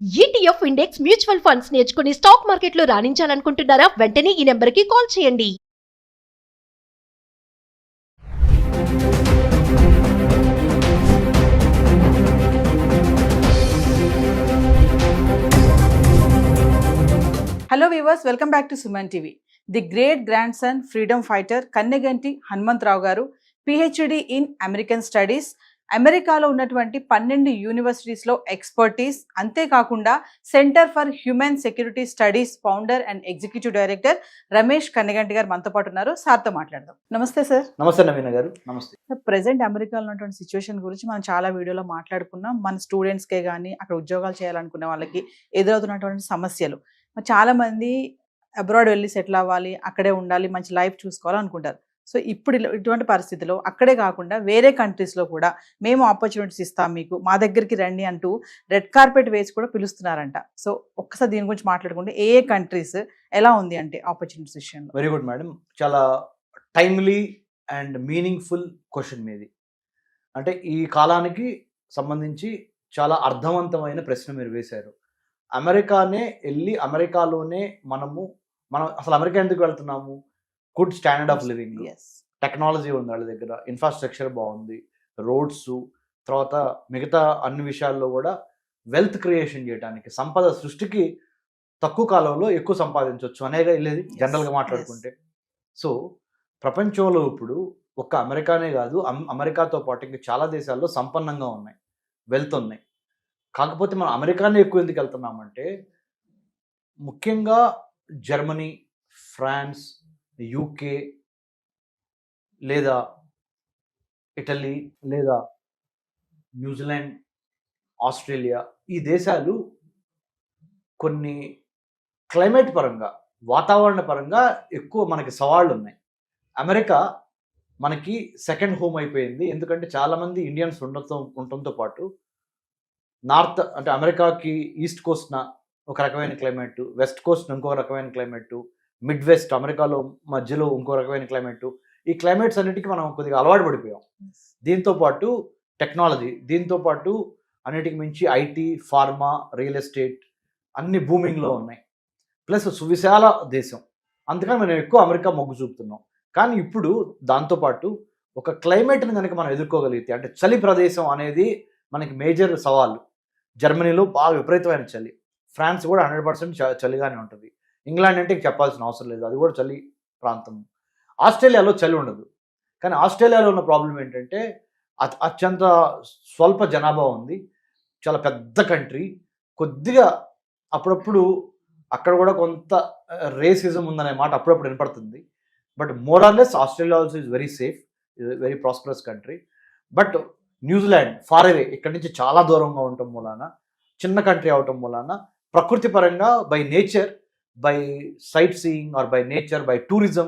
ETF index mutual funds నేర్చుకుని stock మార్కెట్లో రాణించాలనుకుంటున్నారా? వెంటనే ఈ నెంబర్కి కాల్ చేయండి. Hello viewers, welcome back to Suman TV. The great grandson freedom fighter Kanneganti Hanumantharao garu PhD in American studies, అమెరికాలో ఉన్నటువంటి 12 యూనివర్సిటీస్లో ఎక్స్పర్టీస్, అంతేకాకుండా centre for human security studies founder and executive director Ramesh Kanneganti garu మనతో పాటు ఉన్నారు. సార్తో మాట్లాడదాం. నమస్తే సార్. నమస్తే నవీన గారు. నమస్తే. ప్రెసెంట్ అమెరికాలో ఉన్నటువంటి సిచ్యువేషన్ గురించి మనం చాలా వీడియోలో మాట్లాడుకున్నాం. మన స్టూడెంట్స్కే కానీ అక్కడ ఉద్యోగాలు చేయాలనుకునే వాళ్ళకి ఎదురవుతున్నటువంటి సమస్యలు. చాలా మంది అబ్రాడ్ వెళ్ళి సెటిల్ అవ్వాలి, అక్కడే ఉండాలి, మంచి లైఫ్ చూసుకోవాలి అనుకుంటారు. సో ఇప్పుడు ఇటువంటి పరిస్థితిలో అక్కడే కాకుండా వేరే కంట్రీస్లో కూడా మేము ఆపర్చునిటీస్ ఇస్తాం, మీకు మా దగ్గరికి రండి అంటూ రెడ్ కార్పెట్ వేసి కూడా పిలుస్తున్నారంట. సో ఒక్కసారి దీని గురించి మాట్లాడుకుంటే ఏ కంట్రీస్ ఎలా ఉంది అంటే ఆపర్చునిటీస్ విషయంలో? వెరీ గుడ్ మేడం, చాలా టైమ్లీ అండ్ మీనింగ్ఫుల్ క్వశ్చన్ మీది. అంటే ఈ కాలానికి సంబంధించి చాలా అర్థవంతమైన ప్రశ్న మీరు వేశారు. అమెరికానే వెళ్ళి అమెరికాలోనే మనం అసలు అమెరికా ఎందుకు వెళ్తున్నాము? Good standard of living, technology ఉంది వాళ్ళ దగ్గర, ఇన్ఫ్రాస్ట్రక్చర్ బాగుంది, రోడ్స్, తర్వాత మిగతా అన్ని విషయాల్లో కూడా వెల్త్ క్రియేషన్ చేయడానికి, సంపద సృష్టికి తక్కువ కాలంలో ఎక్కువ సంపాదించవచ్చు అనేగా వెళ్ళేది జనరల్గా మాట్లాడుకుంటే. సో ప్రపంచంలో ఇప్పుడు ఒక్క అమెరికానే కాదు, అమెరికాతో పాటు ఇంకా చాలా దేశాల్లో సంపన్నంగా ఉన్నాయి, వెల్త్ ఉన్నాయి. కాకపోతే మనం అమెరికానే ఎక్కువ ఎందుకు వెళ్తున్నామంటే, ముఖ్యంగా జర్మనీ, ఫ్రాన్స్, యూకే లేదా ఇటలీ లేదా న్యూజిలాండ్, ఆస్ట్రేలియా, ఈ దేశాలు కొన్ని క్లైమేట్ పరంగా, వాతావరణ పరంగా ఎక్కువ మనకి సవాళ్ళు ఉన్నాయి. అమెరికా మనకి సెకండ్ హోమ్ అయిపోయింది. ఎందుకంటే చాలామంది ఇండియన్స్ ఉండటంతో పాటు నార్త్ అంటే అమెరికాకి ఈస్ట్ కోస్ట్న ఒక రకమైన క్లైమేట్, వెస్ట్ కోస్ట్న ఇంకో రకమైన క్లైమేట్, మిడ్ వెస్ట్ అమెరికాలో మధ్యలో ఇంకో రకమైన క్లైమేట్. ఈ క్లైమేట్స్ అన్నిటికీ మనం కొద్దిగా అలవాటు పడిపోయాం. దీంతోపాటు టెక్నాలజీ, దీంతోపాటు అన్నిటికి మించి ఐటీ, ఫార్మా, రియల్ ఎస్టేట్ అన్ని బూమింగ్లో ఉన్నాయి. ప్లస్ సువిశాల దేశం, అందుకని మనం ఎక్కువ అమెరికా మొగ్గు చూపుతున్నాం. కానీ ఇప్పుడు దాంతోపాటు ఒక క్లైమేట్ని కనుక మనం ఎదుర్కోగలిగితే, అంటే చలి ప్రదేశం అనేది మనకి మేజర్ సవాలు. జర్మనీలో బాగా విపరీతమైన చలి, ఫ్రాన్స్ కూడా 100% చలిగానే ఉంటుంది, ఇంగ్లాండ్ అంటే చెప్పాల్సిన అవసరం లేదు, అది కూడా చలి ప్రాంతం. ఆస్ట్రేలియాలో చలి ఉండదు. కానీ ఆస్ట్రేలియాలో ఉన్న ప్రాబ్లం ఏంటంటే అత్యంత స్వల్ప జనాభా ఉంది, చాలా పెద్ద కంట్రీ, కొద్దిగా అప్పుడప్పుడు అక్కడ కూడా కొంత రేసిజం ఉందనే మాట అప్పుడప్పుడు వినపడుతుంది. But more or less Australia also is very safe, very prosperous country. But New Zealand far away, ఇక్కడి నుంచి చాలా దూరంగా ఉండటం మూలాన, చిన్న కంట్రీ అవటం మూలాన, ప్రకృతి పరంగా by nature, by sightseeing or by nature, by tourism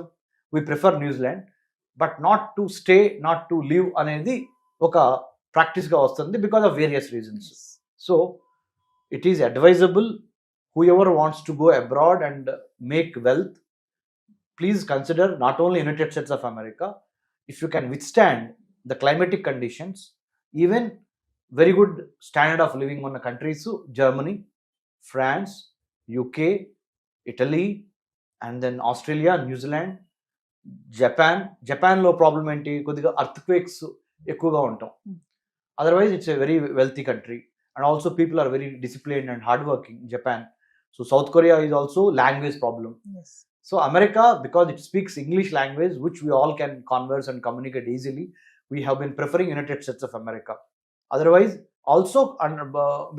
we prefer New Zealand. But not to stay, not to live అనేది ఒక ప్రాక్టీస్గా వస్తుంది because of various reasons. So it is advisable, whoever wants to go abroad and make wealth, please consider not only United States of America. If you can withstand the climatic conditions, even very good standard of living on the countries, Germany, France, UK, Italy, and then Australia, New Zealand, Japan lo problem enti kodiga earthquakes ekkuva untam. Otherwise it's a very wealthy country, and also people are very disciplined and hardworking in Japan. So South Korea is also language problem. Yes. So America, because it speaks English language, which we all can converse and communicate easily, we have been preferring United States of America. Otherwise, also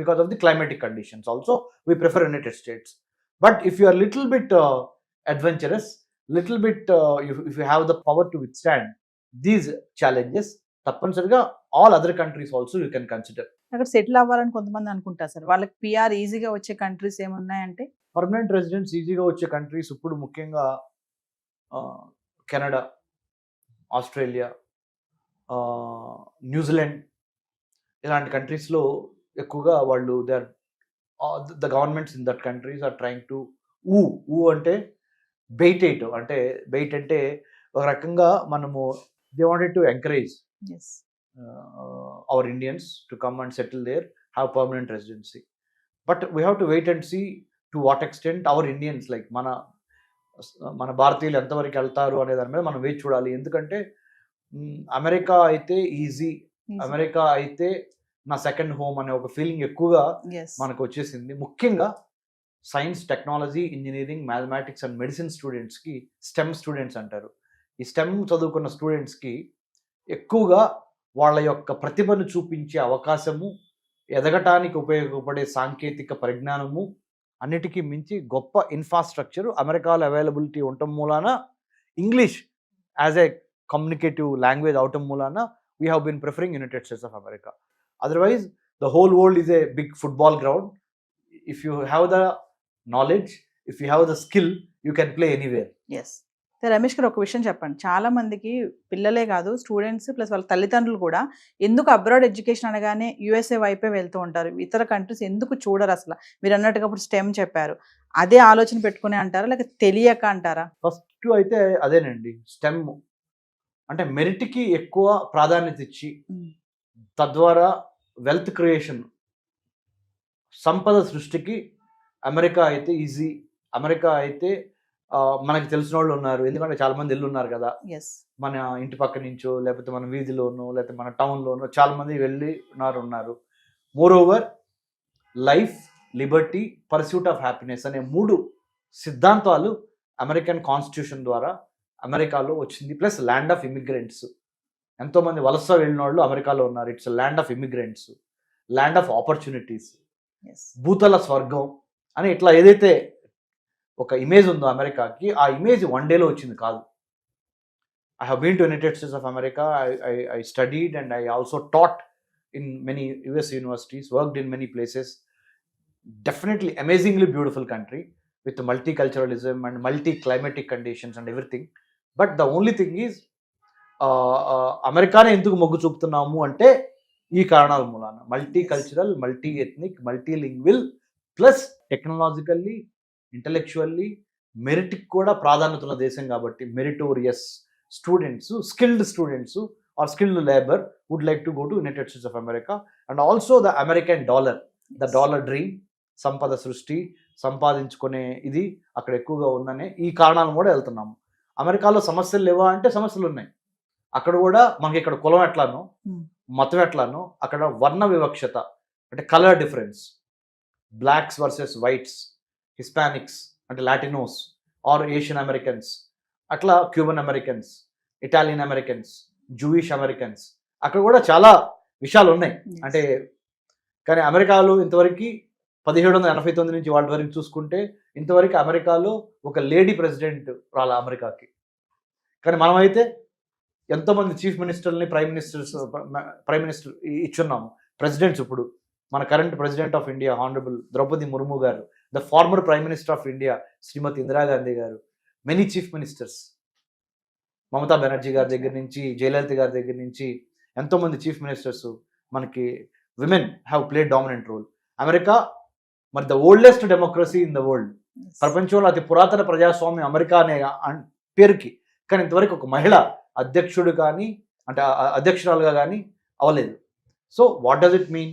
because of the climatic conditions, also we prefer United States. But if you are little bit adventurous, little bit if you have the power to withstand these challenges, తప్పనిసరిగా all other countries also you can consider. అక్కడ settle అవ్వాలని కొంతమంది అనుకుంటారు sir, వాళ్ళకి PR ఈజీగా వచ్చే countries ఏమున్నాయంటే? Permanent residence ఈజీగా వచ్చే కంట్రీస్ ఇప్పుడు ముఖ్యంగా కెనడా, ఆస్ట్రేలియా, న్యూజిలాండ్ ఇలాంటి కంట్రీస్లో ఎక్కువగా వాళ్ళు the governments in that countries are trying to uh అంటే బెయిట్ అంటే బెయిట్ అంటే ఒక రకంగా మనము they wanted to encourage our Indians to come and settle there, have permanent residency. But we have to wait and see to what extent our Indians like మన భారతీయులు ఎంతవరకు వెళ్తారు అనే దాని మీద మనం వేచి చూడాలి. ఎందుకంటే అమెరికా అయితే ఈజీ, అమెరికా అయితే నా సెకండ్ హోమ్ అనే ఒక ఫీలింగ్ ఎక్కువగా మనకు వచ్చేసింది. ముఖ్యంగా science, technology, engineering, mathematics and medicine స్టూడెంట్స్కి స్టెమ్ స్టూడెంట్స్ అంటారు. ఈ స్టెమ్ చదువుకున్న స్టూడెంట్స్కి ఎక్కువగా వాళ్ళ యొక్క ప్రతిభను చూపించే అవకాశము, ఎదగటానికి ఉపయోగపడే సాంకేతిక పరిజ్ఞానము, అన్నిటికీ మించి గొప్ప ఇన్ఫ్రాస్ట్రక్చర్ అమెరికాలో అవైలబిలిటీ ఉండటం మూలాన, English as a communicative language అవటం మూలాన we have been preferring United States of America. Otherwise the whole world is a big football ground. If you have the knowledge, if you have the skill, you can play anywhere. Yes. Ramesh garu, ఒక విషయం చెప్పండి. చాలా మందికి పిల్లలే కాదు, students plus వాళ్ళ తల్లిదండ్రులు కూడా ఎందుకు అబ్రాడ్ ఎడ్యుకేషన్ అనగానే యూఎస్ఏ వైపే వెళ్తూ ఉంటారు, ఇతర కంట్రీస్ ఎందుకు చూడరు అసలు? మీరు అన్నట్టుగా ఇప్పుడు స్టెమ్ చెప్పారు, అదే ఆలోచన పెట్టుకునే అంటారా లేక తెలియక అంటారా? ఫస్ట్ అయితే అదేనండి, స్టెమ్ అంటే మెరిట్కి ఎక్కువ ప్రాధాన్యత ఇచ్చి తద్వారా వెల్త్ క్రియేషన్, సంపద సృష్టికి అమెరికా అయితే ఈజీ. అమెరికా అయితే మనకి తెలిసిన వాళ్ళు ఉన్నారు, ఎందుకంటే చాలా మంది ఇల్లు ఉన్నారు కదా, మన ఇంటి పక్క నుంచో లేకపోతే మన వీధిలోనో లేకపోతే మన టౌన్లోనో చాలా మంది వెళ్ళి ఉన్నారు. More over life, Liberty, pursuit of happiness అనే 3 సిద్ధాంతాలు అమెరికన్ కాన్స్టిట్యూషన్ ద్వారా అమెరికాలో వచ్చింది. ప్లస్ ల్యాండ్ ఆఫ్ ఇమిగ్రెంట్స్, ఎంతోమంది వలస వెళ్ళిన వాళ్ళు అమెరికాలో ఉన్నారు. It's land of immigrants, land of opportunities, భూతల స్వర్గం అని ఇట్లా ఏదైతే ఒక ఇమేజ్ ఉందో అమెరికాకి, ఆ ఇమేజ్ వన్ డేలో వచ్చింది కాదు. I have been to United States of America. I studied and I also taught in many US universities, worked in many places. Definitely amazingly beautiful country with multiculturalism and multi-climatic conditions and everything. But the only thing is అమెరికానే ఎందుకు మొగ్గు చూపుతున్నాము అంటే ఈ కారణాల మూలాన, multicultural, multi ethnic, multilingual, plus technologically, intellectually, మెరిట్కి కూడా ప్రాధాన్యత ఉన్న దేశం కాబట్టి meritorious students, skilled students or skilled labour would like to go to United States of America. And also the American dollar, the dollar dream, సంపద సృష్టి, సంపాదించుకునే ఇది అక్కడ ఎక్కువగా ఉందనే ఈ కారణాలు కూడా వెళ్తున్నాము. అమెరికాలో సమస్యలు లేవా అంటే సమస్యలు ఉన్నాయి. అక్కడ కూడా మనకి ఇక్కడ కులం ఎట్లానో, మతం ఎట్లానో, అక్కడ వర్ణ వివక్షత అంటే colour difference, blocks versus whites, Hispanics అంటే లాటినోస్ ఆర్ ఏషియన్ అమెరికన్స్, అట్లా Cuban Americans, Italian Americans, Jewish Americans, అక్కడ కూడా చాలా విషయాలు ఉన్నాయి. అంటే కానీ అమెరికాలో ఇంతవరకు 1789 నుంచి వాళ్ళ వరకు చూసుకుంటే ఇంతవరకు అమెరికాలో ఒక లేడీ ప్రెసిడెంట్ రాలా అమెరికాకి. కానీ మనమైతే ఎంతోమంది చీఫ్ మినిస్టర్ని, ప్రైమ్ మినిస్టర్ ఇచ్చున్నాము. ప్రెసిడెంట్స్ ఇప్పుడు మన current president of India honourable Draupadi Murmu garu, the former prime minister of India Shrimati Indira Gandhi garu, many chief ministers, Mamata Banerjee గారి దగ్గర నుంచి, జయలలిత గారి దగ్గర నుంచి ఎంతోమంది చీఫ్ మినిస్టర్స్ మనకి women have played dominant role. America మరి the oldest democracy in the world, ప్రపంచంలో అతి పురాతన ప్రజాస్వామ్యం అమెరికా అనే పేరుకి. కానీ ఇంతవరకు ఒక మహిళ అధ్యక్షుడు కానీ అంటే అధ్యక్షురాలుగా కానీ అవ్వలేదు. So what does it mean?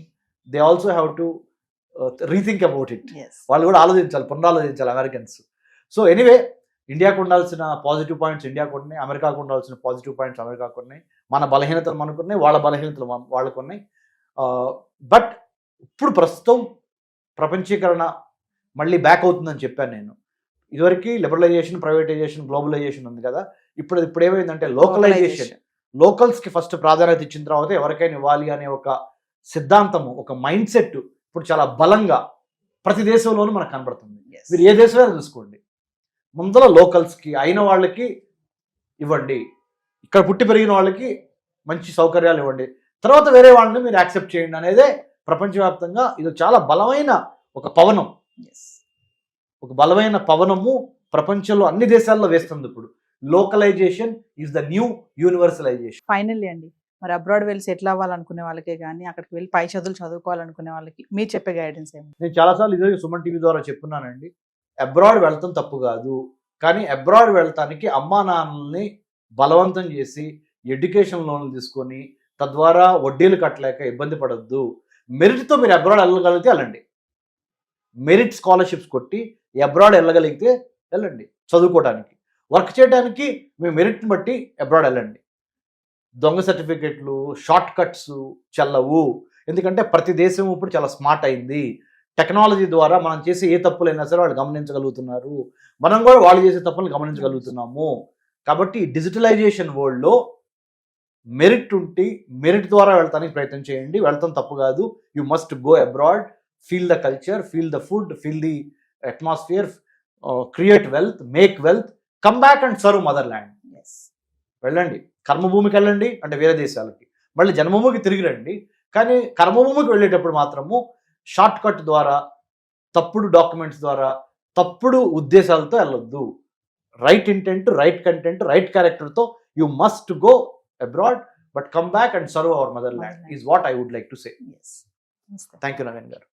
They also have to rethink about it. వాళ్ళు కూడా ఆలోచించాలి, పునరాలోచించాలి అమెరికన్స్. సో ఎనీవే, ఇండియాకు ఉండాల్సిన పాజిటివ్ పాయింట్స్ ఇండియాకు ఉన్నాయి, అమెరికాకు ఉండాల్సిన పాజిటివ్ పాయింట్స్ అమెరికాకు ఉన్నాయి, మన బలహీనతలు మనకున్నాయి, వాళ్ళ బలహీనతలు వాళ్ళకు ఉన్నాయి. బట్ ఇప్పుడు ప్రస్తుతం ప్రపంచీకరణ మళ్ళీ బ్యాక్ అవుతుందని చెప్పాను నేను. ఇదివరకు లిబరలైజేషన్, ప్రైవేటైజేషన్, గ్లోబలైజేషన్ ఉంది కదా. ఇప్పుడు ఏమైందంటే లోకలైజేషన్. లోకల్స్కి ఫస్ట్ ప్రాధాన్యత ఇచ్చిన తర్వాత ఎవరికైనా ఇవ్వాలి అనే ఒక సిద్ధాంతము, ఒక మైండ్ సెట్ ఇప్పుడు చాలా బలంగా ప్రతి దేశంలోనూ మనకు కనబడుతుంది. మీరు ఏ దేశమైనా చూసుకోండి, ముందర లోకల్స్కి అయిన వాళ్ళకి ఇవ్వండి, ఇక్కడ పుట్టి పెరిగిన వాళ్ళకి మంచి సౌకర్యాలు ఇవ్వండి, తర్వాత వేరే వాళ్ళని మీరు యాక్సెప్ట్ చేయండి అనేదే ప్రపంచవ్యాప్తంగా ఇది చాలా బలమైన ఒక పవనం. ఒక బలమైన పవనము ప్రపంచంలో అన్ని దేశాల్లో వేస్తుంది ఇప్పుడు. Localisation is the new universalisation. Finally అండి, మరి అబ్రాడ్ వెళ్ళి సెటిల్ అవ్వాలనుకునే వాళ్ళకే కానీ అక్కడికి వెళ్ళి పై చదువులు చదువుకోవాలనుకునే వాళ్ళకి మీరు చెప్పే గైడెన్స్ ఏమి? నేను చాలాసార్లు ఇదే సుమన్ టీవీ ద్వారా చెప్పున్నానండి. అబ్రాడ్ వెళ్తాం తప్పు కాదు, కానీ అబ్రాడ్ వెళ్తానికి అమ్మా నాన్నల్ని బలవంతం చేసి ఎడ్యుకేషన్ లోన్లు తీసుకొని తద్వారా వడ్డీలు కట్టలేక ఇబ్బంది పడద్దు. మెరిట్తో మీరు అబ్రాడ్ వెళ్ళగలిగితే వెళ్ళండి. మెరిట్ స్కాలర్షిప్స్ కొట్టి అబ్రాడ్ వెళ్ళగలిగితే వెళ్ళండి చదువుకోవడానికి. వర్క్ చేయడానికి మీ మెరిట్ని బట్టి అబ్రాడ్ వెళ్ళండి. దొంగ సర్టిఫికెట్లు, షార్ట్ కట్స్ చెల్లవు. ఎందుకంటే ప్రతి దేశం ఇప్పుడు చాలా స్మార్ట్ అయింది. టెక్నాలజీ ద్వారా మనం చేసే ఏ తప్పులైనా సరే వాళ్ళు గమనించగలుగుతున్నారు. మనం కూడా వాళ్ళు చేసే తప్పులను గమనించగలుగుతున్నాము. కాబట్టి డిజిటలైజేషన్ వరల్డ్లో మెరిట్ ఉంటే మెరిట్ ద్వారా వెళ్తానికి ప్రయత్నం చేయండి. వెళ్తాం తప్పు కాదు. You must go abroad, feel the culture, feel the food, feel the atmosphere, create wealth, make wealth, come back and serve mother land. వెళ్ళండి, కర్మభూమికి వెళ్ళండి అంటే వేరే దేశాలకి, మళ్ళీ జన్మభూమికి తిరిగి రండి. కానీ కర్మభూమికి వెళ్ళేటప్పుడు మాత్రము షార్ట్ కట్ ద్వారా, తప్పుడు డాక్యుమెంట్స్ ద్వారా, తప్పుడు ఉద్దేశాలతో వెళ్ళొద్దు. Right intent, right content, right క్యారెక్టర్తో you must go abroad, but come back and serve our motherland is what I would like to say. Thank you Naveen గారు.